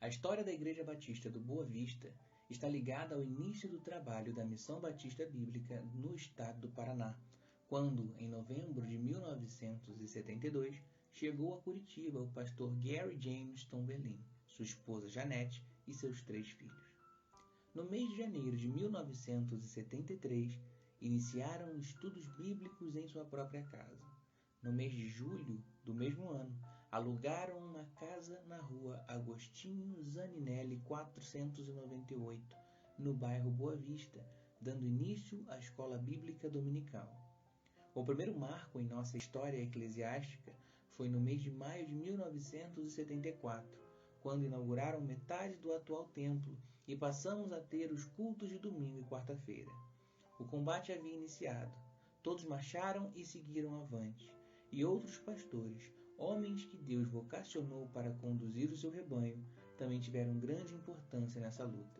A história da Igreja Batista do Boa Vista está ligada ao início do trabalho da Missão Batista Bíblica no estado do Paraná, quando, em novembro de 1972, chegou a Curitiba o pastor Gary James Tombelin, sua esposa Janete e seus 3 filhos. No mês de janeiro de 1973, iniciaram estudos bíblicos em sua própria casa. No mês de julho do mesmo ano, alugaram uma casa na rua Agostinho Zaninelli 498, no bairro Boa Vista, dando início à escola bíblica dominical. O primeiro marco em nossa história eclesiástica foi no mês de maio de 1974, quando inauguraram metade do atual templo e passamos a ter os cultos de domingo e quarta-feira. O combate havia iniciado, todos marcharam e seguiram avante, e outros pastores, homens que Deus vocacionou para conduzir o seu rebanho, também tiveram grande importância nessa luta.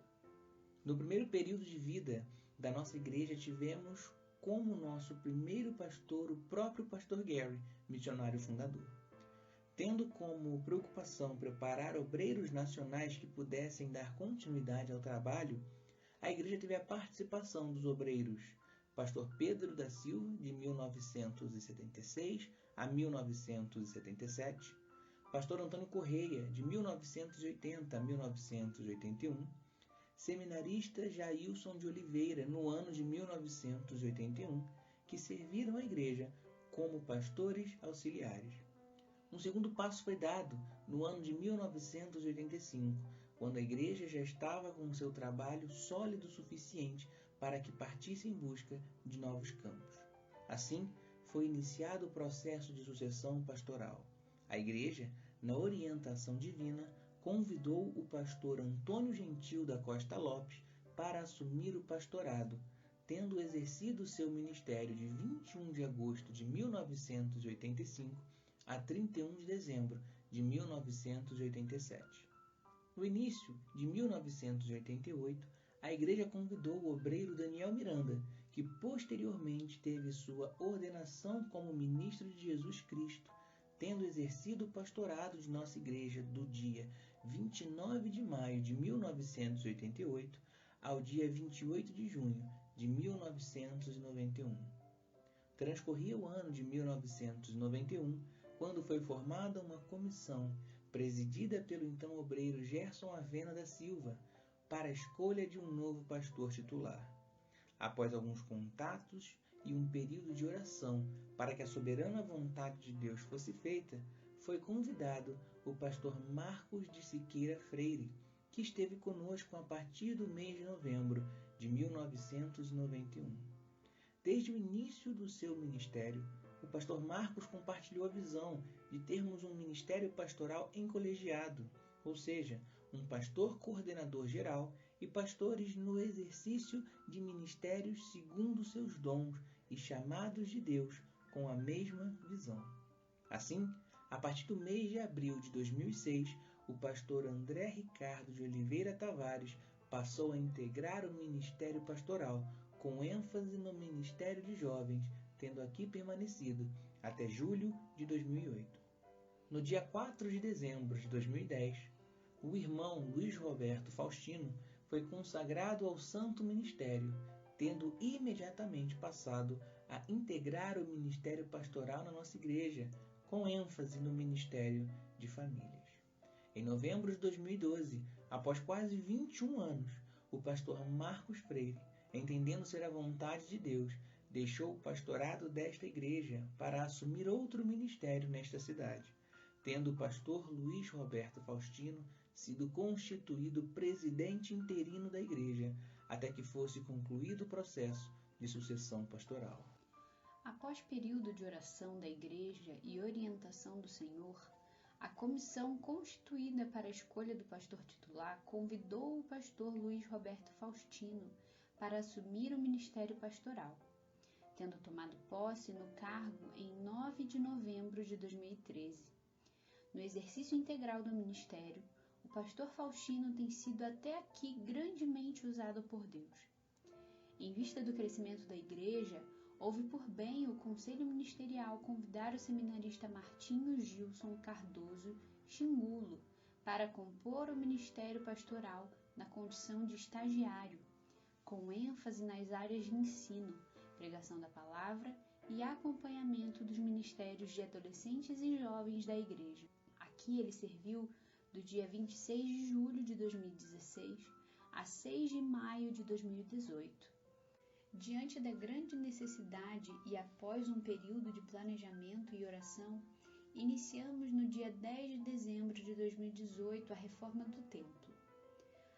No primeiro período de vida da nossa igreja, tivemos como nosso primeiro pastor o próprio pastor Gary, missionário fundador. Tendo como preocupação preparar obreiros nacionais que pudessem dar continuidade ao trabalho, a igreja teve a participação dos obreiros pastor Pedro da Silva, de 1976 a 1977, pastor Antônio Correia, de 1980 a 1981, seminarista Jailson de Oliveira, no ano de 1981, que serviram a igreja como pastores auxiliares. Um segundo passo foi dado no ano de 1985, quando a igreja já estava com seu trabalho sólido o suficiente para que partisse em busca de novos campos. Assim, foi iniciado o processo de sucessão pastoral. A igreja, na orientação divina, convidou o pastor Antônio Gentil da Costa Lopes para assumir o pastorado, tendo exercido seu ministério de 21 de agosto de 1985 a 31 de dezembro de 1987. No início de 1988, a igreja convidou o obreiro Daniel Miranda, que posteriormente teve sua ordenação como ministro de Jesus Cristo, tendo exercido o pastorado de nossa igreja do dia 29 de maio de 1988 ao dia 28 de junho de 1991. Transcorria o ano de 1991, quando foi formada uma comissão, presidida pelo então obreiro Gerson Avena da Silva, para a escolha de um novo pastor titular. Após alguns contatos e um período de oração para que a soberana vontade de Deus fosse feita, foi convidado o pastor Marcos de Siqueira Freire, que esteve conosco a partir do mês de novembro de 1991. Desde o início do seu ministério, o pastor Marcos compartilhou a visão de termos um ministério pastoral em colegiado, ou seja, um pastor coordenador geral e pastores no exercício de ministérios segundo seus dons e chamados de Deus com a mesma visão. Assim, a partir do mês de abril de 2006, o pastor André Ricardo de Oliveira Tavares passou a integrar o ministério pastoral, com ênfase no ministério de jovens, tendo aqui permanecido até julho de 2008. No dia 4 de dezembro de 2010, o irmão Luiz Roberto Faustino foi consagrado ao santo ministério, tendo imediatamente passado a integrar o ministério pastoral na nossa igreja, com ênfase no ministério de famílias. Em novembro de 2012, após quase 21 anos, o pastor Marcos Freire, entendendo ser a vontade de Deus, deixou o pastorado desta igreja para assumir outro ministério nesta cidade, tendo o pastor Luiz Roberto Faustino sido constituído presidente interino da igreja, até que fosse concluído o processo de sucessão pastoral. Após período de oração da igreja e orientação do Senhor, a comissão constituída para a escolha do pastor titular convidou o pastor Luiz Roberto Faustino para assumir o ministério pastoral, tendo tomado posse no cargo em 9 de novembro de 2013. No exercício integral do ministério, o pastor Faustino tem sido até aqui grandemente usado por Deus. Em vista do crescimento da igreja, houve por bem o Conselho Ministerial convidar o seminarista Martinho Gilson Cardoso Xingulo para compor o ministério pastoral na condição de estagiário, com ênfase nas áreas de ensino, pregação da palavra e acompanhamento dos ministérios de adolescentes e jovens da igreja. Aqui ele serviu do dia 26 de julho de 2016 a 6 de maio de 2018. Diante da grande necessidade e após um período de planejamento e oração, iniciamos no dia 10 de dezembro de 2018 a reforma do templo.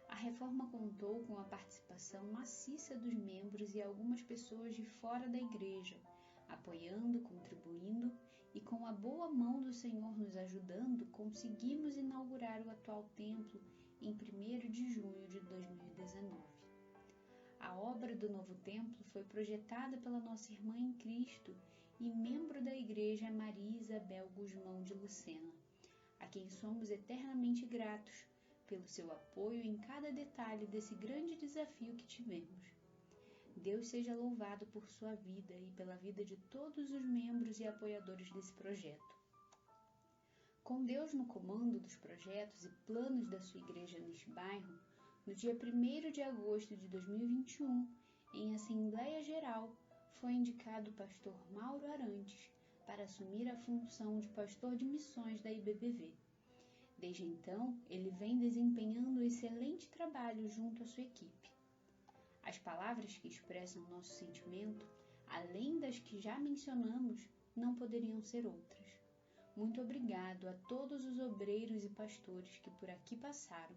A reforma contou com a participação maciça dos membros e algumas pessoas de fora da igreja, apoiando, contribuindo e com a boa mão do Senhor nos ajudando, conseguimos inaugurar o atual templo em 1º de junho de 2019. A obra do novo templo foi projetada pela nossa irmã em Cristo e membro da igreja Maria Isabel Guzmão de Lucena, a quem somos eternamente gratos pelo seu apoio em cada detalhe desse grande desafio que tivemos. Deus seja louvado por sua vida e pela vida de todos os membros e apoiadores desse projeto. Com Deus no comando dos projetos e planos da sua igreja neste bairro, no dia 1º de agosto de 2021, em Assembleia Geral, foi indicado o pastor Mauro Arantes para assumir a função de pastor de missões da IBBV. Desde então, ele vem desempenhando um excelente trabalho junto à sua equipe. As palavras que expressam nosso sentimento, além das que já mencionamos, não poderiam ser outras. Muito obrigado a todos os obreiros e pastores que por aqui passaram,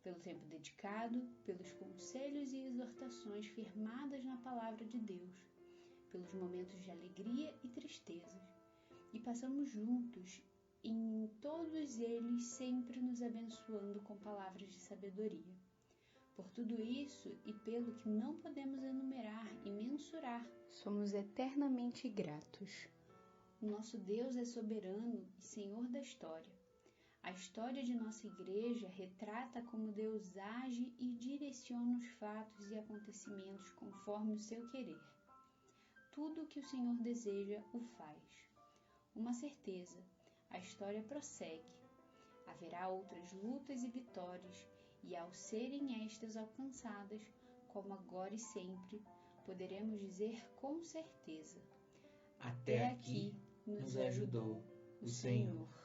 pelo tempo dedicado, pelos conselhos e exortações firmadas na palavra de Deus, pelos momentos de alegria e tristezas. E passamos juntos, em todos eles sempre nos abençoando com palavras de sabedoria. Por tudo isso e pelo que não podemos enumerar e mensurar, somos eternamente gratos. O nosso Deus é soberano e Senhor da história. A história de nossa igreja retrata como Deus age e direciona os fatos e acontecimentos conforme o seu querer. Tudo o que o Senhor deseja, o faz. Uma certeza, a história prossegue. Haverá outras lutas e vitórias, e ao serem estas alcançadas, como agora e sempre, poderemos dizer com certeza: até aqui nos ajudou o Senhor.